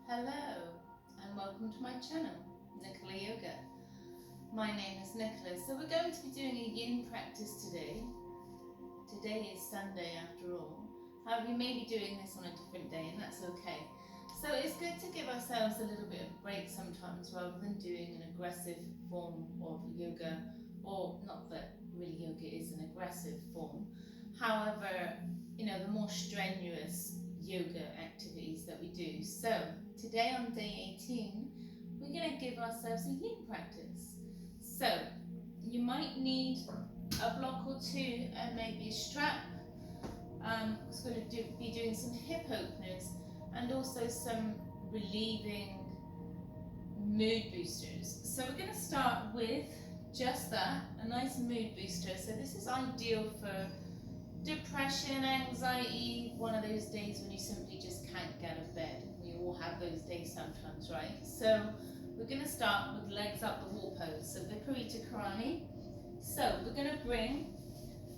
Hello and welcome to my channel, Nicola Yoga. My name is Nicola, so we're going to be doing a yin practice today. Today is Sunday after all. However, you may be doing this on a different day and that's okay. So it's good to give ourselves a little bit of break sometimes rather than doing an aggressive form of yoga, or not that really yoga is an aggressive form. However, the more strenuous yoga activities that we do. So today on day 18, we're going to give ourselves a yin practice. So you might need a block or two and maybe a strap. It's going to be doing some hip openers and also some relieving mood boosters. So we're going to start with just that, a nice mood booster. So this is ideal for depression, anxiety, one of those days when you simply just can't get out of bed. We all have those days sometimes, right? So we're going to start with legs up the wall pose, so Viparita Karani. So we're going to bring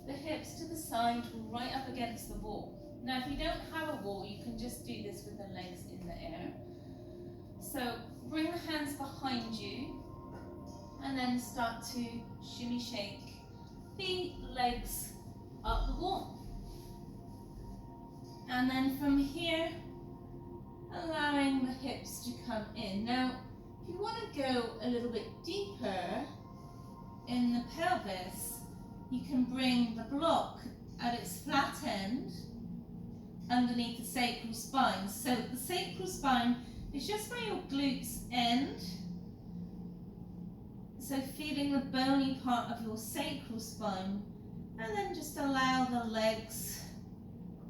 the hips to the side, right up against the wall. Now if you don't have a wall, you can just do this with the legs in the air. So bring the hands behind you and then start to shimmy shake the legs up the wall. And then from here, allowing the hips to come in. Now, if you want to go a little bit deeper in the pelvis, you can bring the block at its flat end underneath the sacral spine. So the sacral spine is just where your glutes end. So feeling the bony part of your sacral spine, and then just allow the legs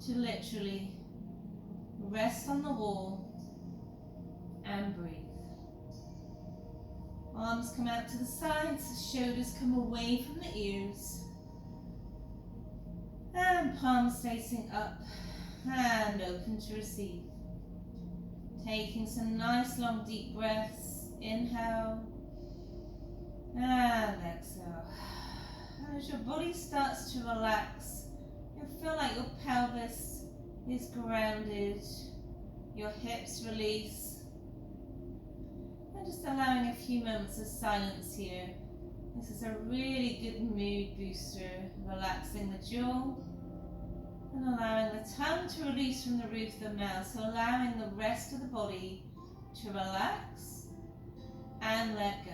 to literally rest on the wall and breathe. Arms come out to the sides, shoulders come away from the ears, and palms facing up, hand open to receive. Taking some nice long deep breaths, inhale and exhale. And as your body starts to relax, you'll feel like your pelvis is grounded, your hips release, and just allowing a few moments of silence here. This is a really good mood booster, relaxing the jaw and allowing the tongue to release from the roof of the mouth, so allowing the rest of the body to relax and let go.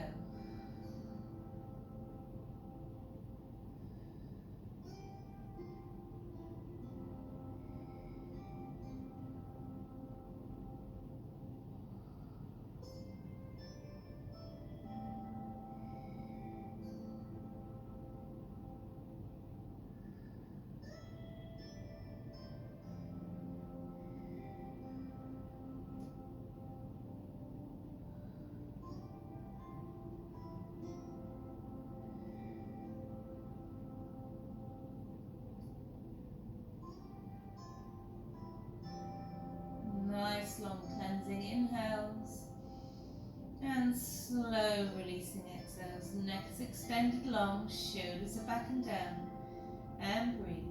Nice long cleansing inhales and slow releasing exhales. Neck is extended long, shoulders are back and down, and breathe.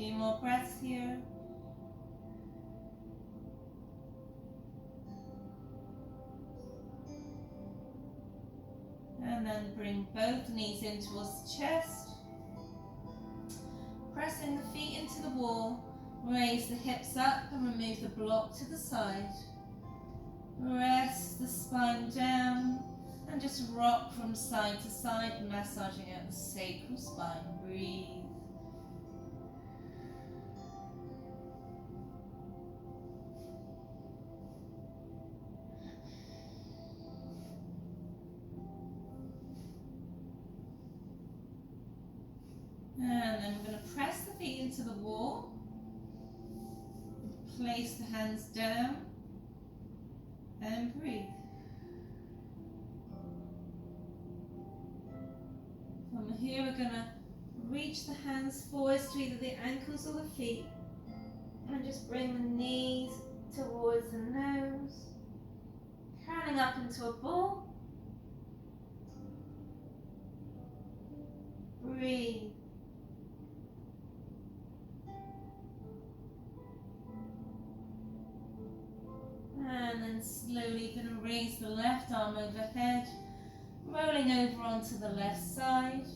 few more breaths here. And then bring both knees in towards the chest. Pressing the feet into the wall. Raise the hips up and remove the block to the side. Rest the spine down and just rock from side to side, massaging out the sacral spine. Breathe. And then we're going to press the feet into the wall. Place the hands down and breathe. From here we're going to reach the hands forwards to either the ankles or the feet. And just bring the knees towards the nose. Curling up into a ball. Breathe. And then slowly going to raise the left arm overhead, rolling over onto the left side.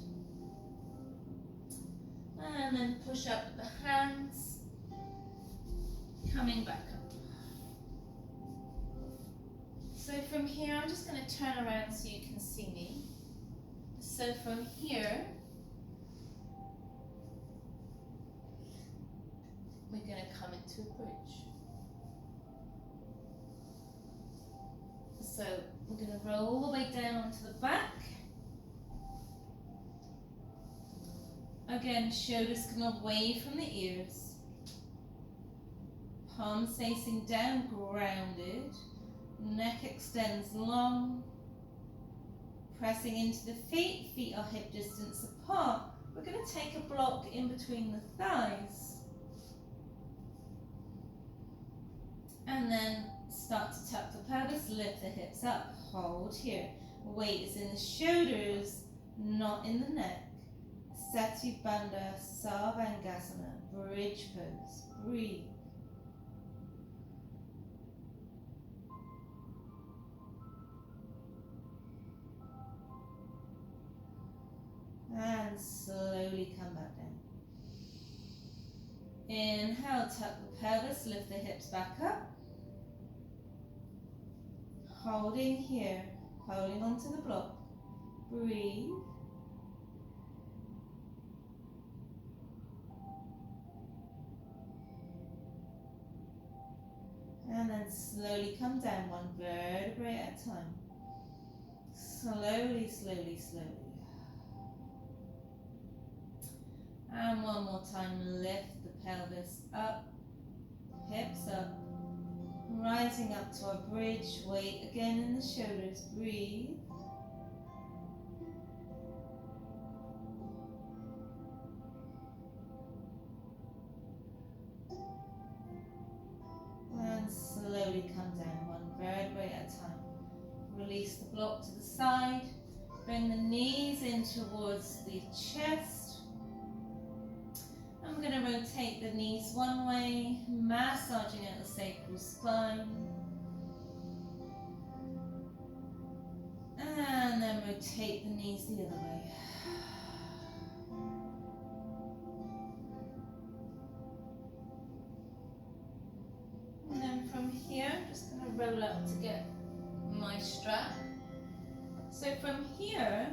And then push up the hands, coming back up. So from here, I'm just going to turn around so you can see me. So from here, we're going to come into a bridge. So we're going to roll all the way down onto the back. Again, shoulders come away from the ears. Palms facing down, grounded. Neck extends long. Pressing into the feet. Feet are hip distance apart. We're going to take a block in between the thighs. And then start to tuck the pelvis, lift the hips up, hold here. Weight is in the shoulders, not in the neck. Sati Bandha Svanasana, bridge pose. Breathe. And slowly come back down. Inhale, tuck the pelvis, lift the hips back up. Holding here, holding onto the block. Breathe. And then slowly come down, one vertebrae at a time. Slowly, slowly, slowly. And one more time, lift the pelvis up, hips up. Rising up to a bridge, weight again in the shoulders, breathe. And slowly come down, one vertebrae at a time. Release the block to the side, bring the knees in towards the chest. I'm going to rotate the knees one way, massaging out the sacral spine. And then rotate the knees the other way. And then from here, I'm just going to roll up to get my strap. So from here,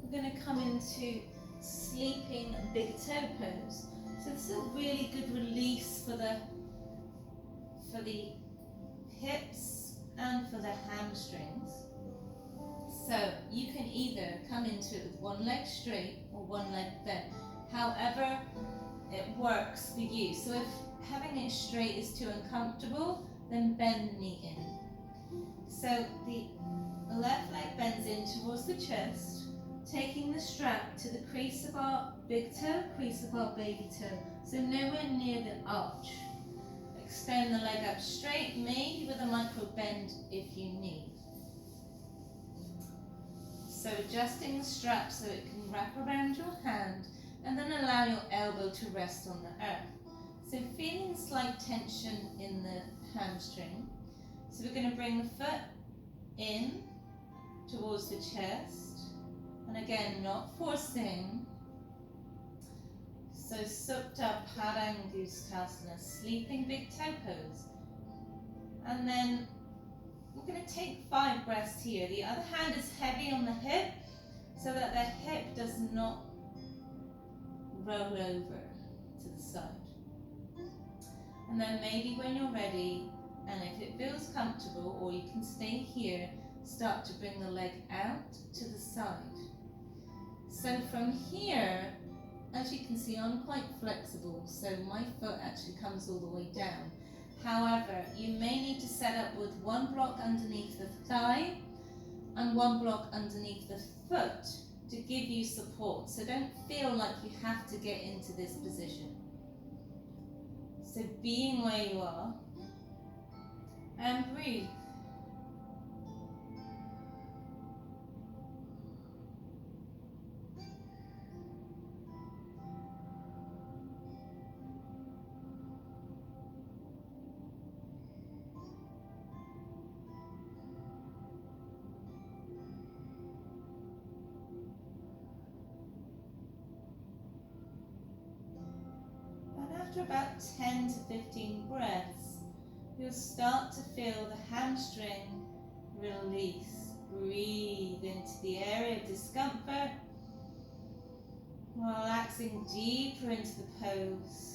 we're going to come into sleeping big toe pose. So this is a really good release for the hips and for the hamstrings. So you can either come into it with one leg straight or one leg bent, however it works for you. So if having it straight is too uncomfortable, then bend the knee in. So the left leg bends in towards the chest, taking the strap to the crease of our big toe, crease of our baby toe, so nowhere near the arch. Extend the leg up straight, maybe with a micro bend if you need. So adjusting the strap so it can wrap around your hand, And then allow your elbow to rest on the earth. So feeling slight tension in the hamstring. So we're going to bring the foot in towards the chest. And again, not forcing. So Supta Padangusthasana, sleeping big toe pose. And then we're going to take 5 breaths here. The other hand is heavy on the hip so that the hip does not roll over to the side. And then maybe when you're ready, and if it feels comfortable, or you can stay here, start to bring the leg out to the side. So from here, as you can see, I'm quite flexible, so my foot actually comes all the way down. However, you may need to set up with 1 block underneath the thigh and 1 block underneath the foot to give you support. So don't feel like you have to get into this position. So being where you are, and breathe. After about 10 to 15 breaths, you'll start to feel the hamstring release. Breathe into the area of discomfort, relaxing deeper into the pose.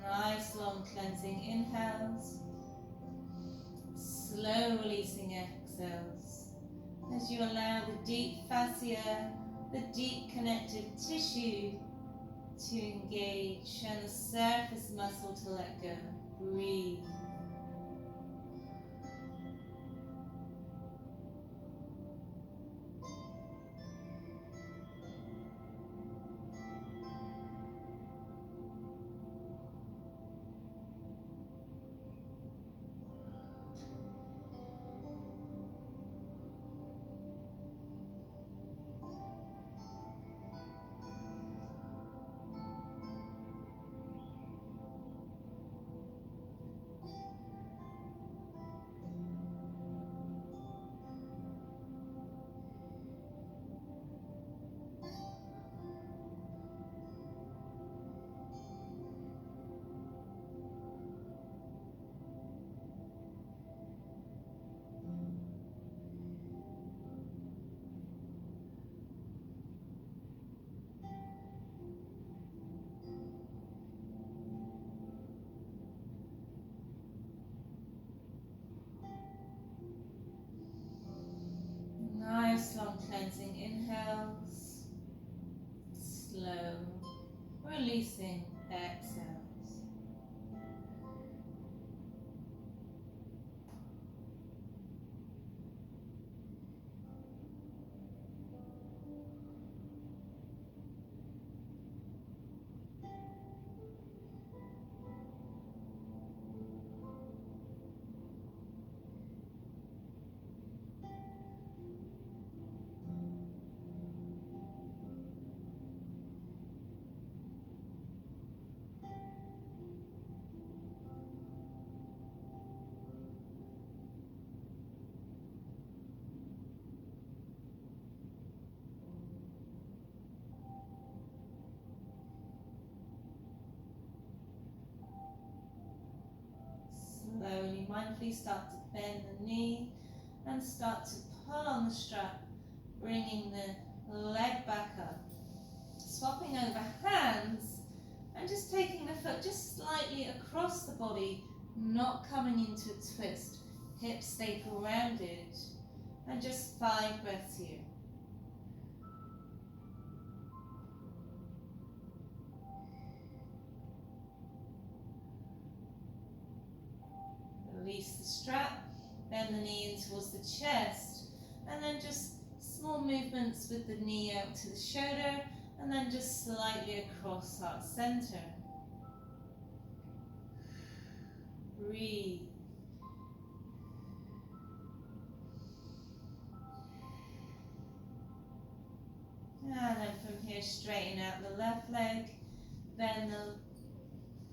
Nice long cleansing inhales, slow releasing exhales as you allow the deep fascia, the deep connective tissue to engage and the surface muscle to let go. Breathe. Nice long cleansing inhales, slow releasing exhales. Slowly, mindfully start to bend the knee and start to pull on the strap, bringing the leg back up. Swapping over hands and just taking the foot just slightly across the body, not coming into a twist. Hips stay rounded, and just 5 breaths here. Release the strap, bend the knee in towards the chest, and then just small movements with the knee out to the shoulder And then just slightly across heart center. Breathe. And then from here, straighten out the left leg. Bend the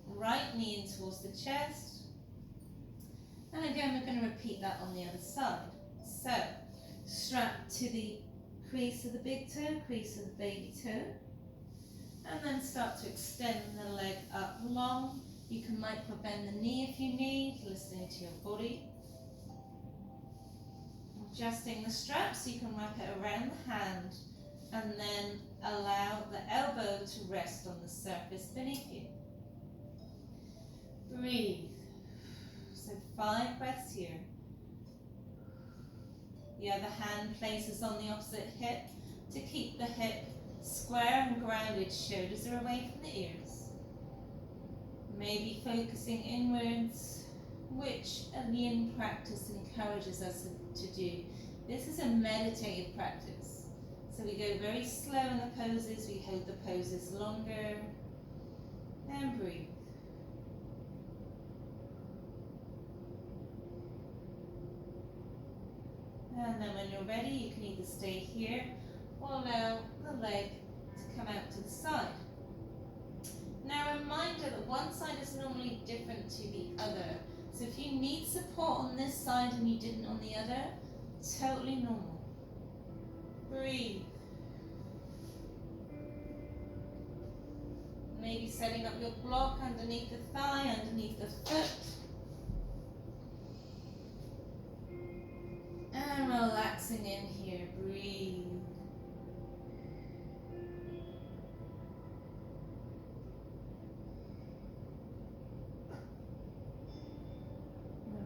right knee in towards the chest. And again, we're going to repeat that on the other side. So, strap to the crease of the big toe, crease of the baby toe. And then start to extend the leg up long. You can micro bend the knee if you need, listening to your body. Adjusting the strap so you can wrap it around the hand. And then allow the elbow to rest on the surface beneath you. Breathe. So 5 breaths here. The other hand places on the opposite hip to keep the hip square and grounded. Shoulders are away from the ears. Maybe focusing inwards, which a yin practice encourages us to do. This is a meditative practice. So we go very slow in the poses, we hold the poses longer, and breathe. And then when you're ready, you can either stay here or allow the leg to come out to the side. Now a reminder that one side is normally different to the other. So if you need support on this side and you didn't on the other, totally normal. Breathe. Maybe setting up your block underneath the thigh, underneath the foot. And relaxing in here, breathe.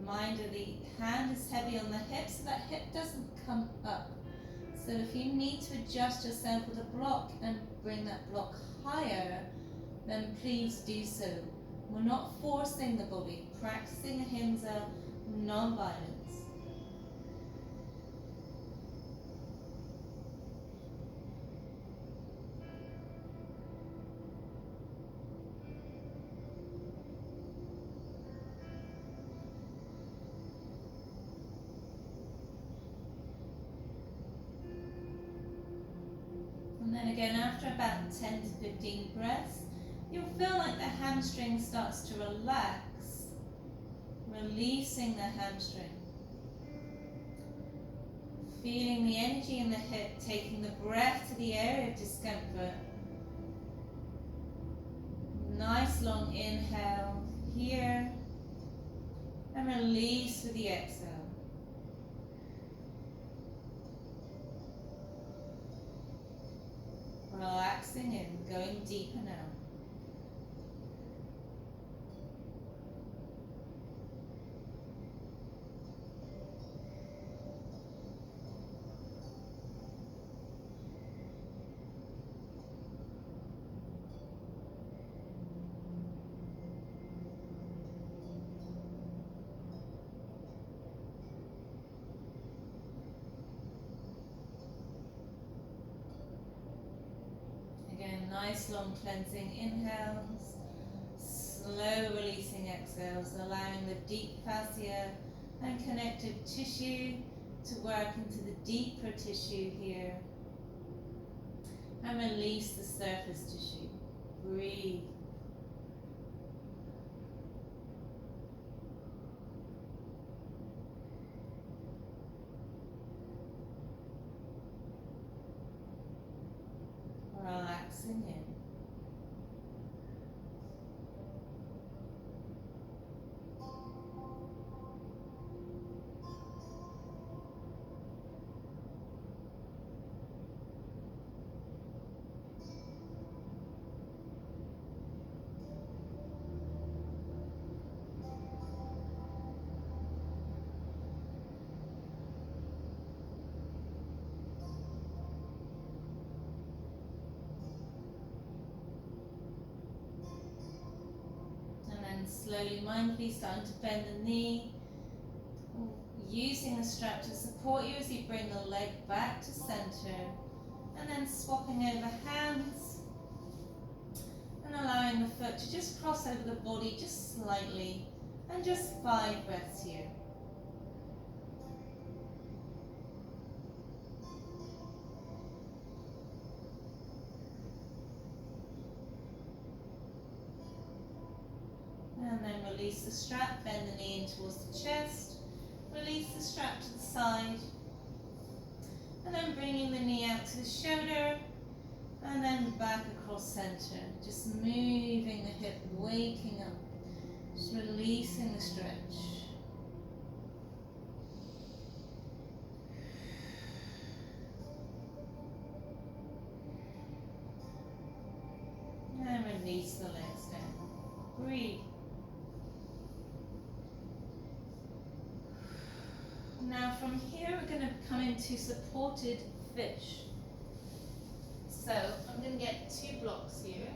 Reminder, the hand is heavy on the hip, so that hip doesn't come up. So if you need to adjust yourself with a block and bring that block higher, then please do so. We're not forcing the body, practicing ahimsa, non-violence. And then again, after about 10 to 15 breaths, you'll feel like the hamstring starts to relax, releasing the hamstring. Feeling the energy in the hip, taking the breath to the area of discomfort. Nice long inhale here, and release with the exhale. Relaxing in, going deeper now. Again, nice long cleansing inhales, slow releasing exhales, allowing the deep fascia and connective tissue to work into the deeper tissue here, and release the surface tissue. Breathe. Relaxing in. Slowly, mindfully starting to bend the knee, using the strap to support you as you bring the leg back to center, and then swapping over hands, And allowing the foot to just cross over the body just slightly, and just 5 breaths here. And then release the strap, bend the knee in towards the chest, release the strap to the side, and then bringing the knee out to the shoulder, and then back across center, just moving the hip, waking up, just releasing the stretch. And release the legs down. Breathe. Now from here we're going to come into supported fish. So I'm going to get 2 blocks here.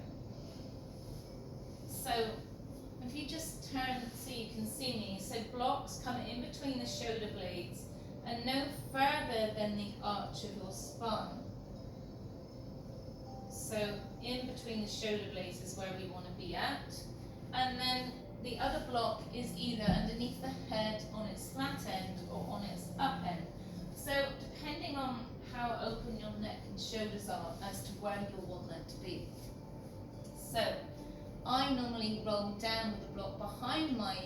So if you just turn so you can see me, so blocks come in between the shoulder blades and no further than the arch of your spine. So in between the shoulder blades is where we want to be at. And then the other block is either underneath the head on its flat end or on its up end. So depending on how open your neck and shoulders are as to where you'll want that to be. So I normally roll down with the block behind my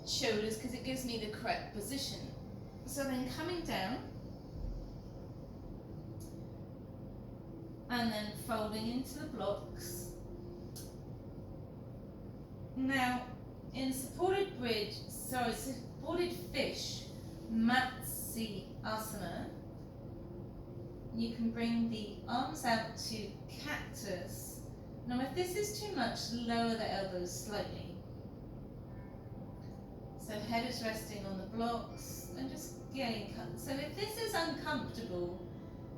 shoulders because it gives me the correct position. So then coming down and then folding into the blocks. Now in supported supported fish, Matsi asana, you can bring the arms out to cactus. Now if this is too much, lower the elbows slightly. So head is resting on the blocks and just getting cut. So if this is uncomfortable,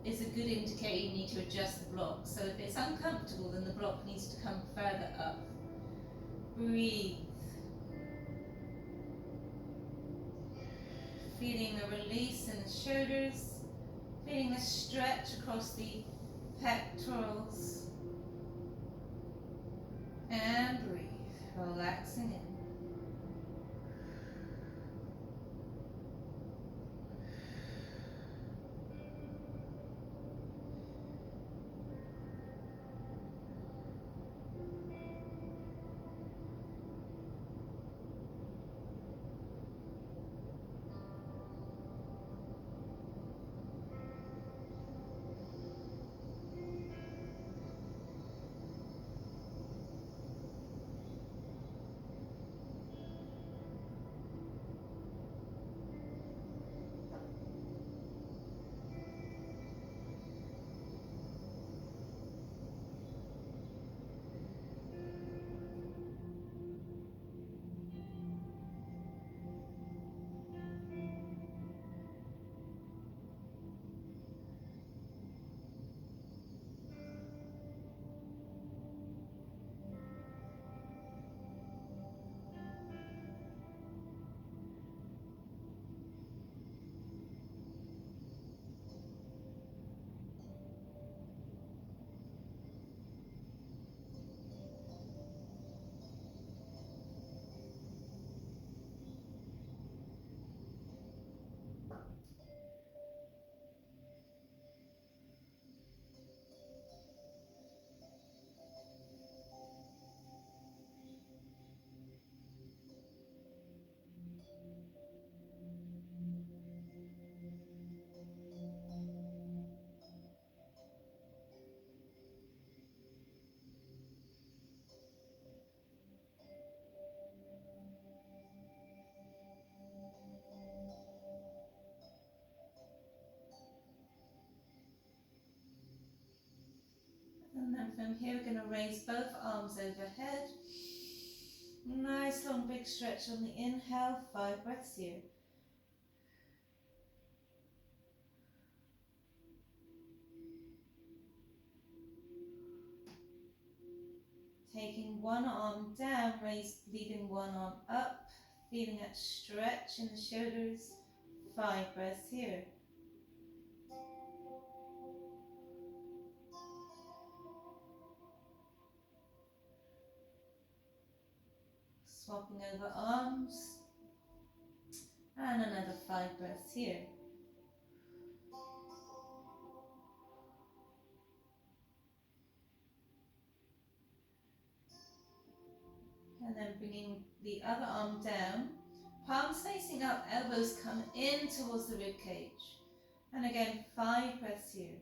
it's a good indicator you need to adjust the block. So if it's uncomfortable, then the block needs to come further up. Breathe. Feeling the release in the shoulders, feeling the stretch across the pectorals. And breathe, relaxing in. And then from here we're going to raise both arms overhead. Nice long big stretch on the inhale, 5 breaths here. Taking one arm down, leading one arm up, feeling that stretch in the shoulders, 5 breaths here. Swapping over arms. And another 5 breaths here. And then bringing the other arm down. Palms facing up, elbows come in towards the rib cage. And again, 5 breaths here.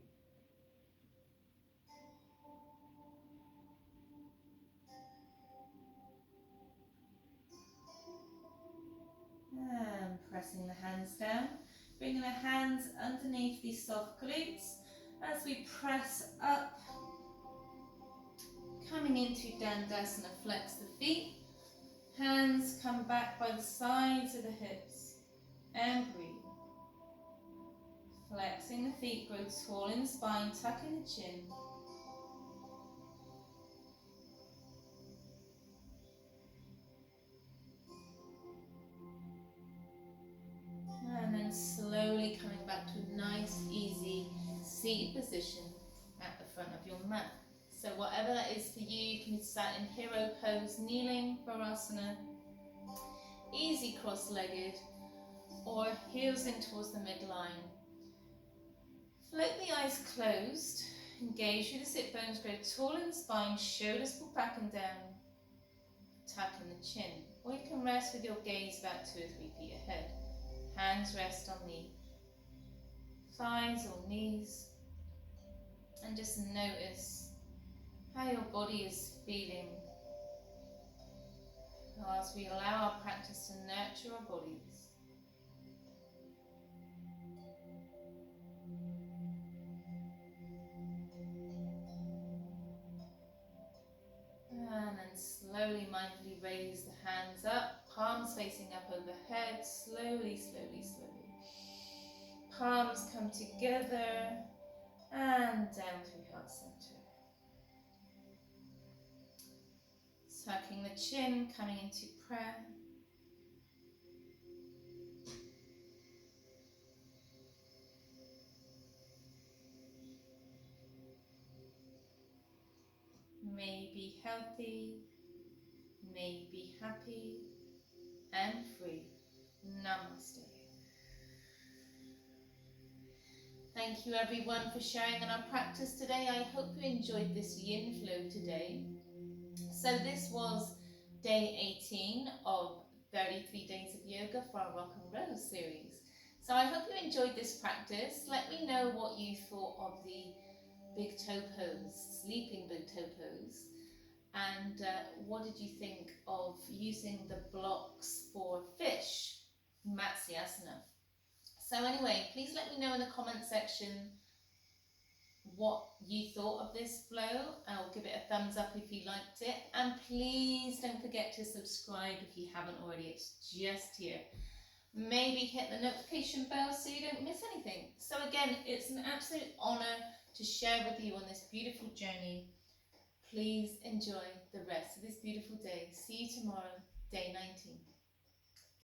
And pressing the hands down. Bringing the hands underneath the soft glutes as we press up. Coming into tadasana, flex the feet. Hands come back by the sides of the hips. And breathe. Flexing the feet, grow tall in the spine, tucking the chin. And then slowly coming back to a nice, easy seated position at the front of your mat. So whatever that is for you, you can be sat in hero pose, kneeling, balasana, easy cross-legged, or heels in towards the midline. Float the eyes closed, engage through the sit bones, grow tall in the spine, shoulders pull back and down, tucking the chin. Or you can rest with your gaze about 2 or 3 feet ahead. Hands rest on the thighs or knees, and just notice how your body is feeling as we allow our practice to nurture our bodies. And then slowly, mindfully raise the hands up, palms facing up overhead, slowly, slowly, slowly. Palms come together and down through heart center. Tucking the chin, coming into prayer. May be healthy, may be happy and free. Namaste. Thank you everyone for sharing in our practice today. I hope you enjoyed this yin flow today. So this was day 18 of 33 days of yoga for our Rock and Roll series. So I hope you enjoyed this practice. Let me know what you thought of the big toe pose, sleeping big toe pose. And what did you think of using the blocks for fish, Matsyasana? So anyway, please let me know in the comment section what you thought of this flow. I'll give it a thumbs up if you liked it. And please don't forget to subscribe if you haven't already, it's just here. Maybe hit the notification bell so you don't miss anything. So again, it's an absolute honour to share with you on this beautiful journey. Please enjoy the rest of this beautiful day. See you tomorrow, day 19.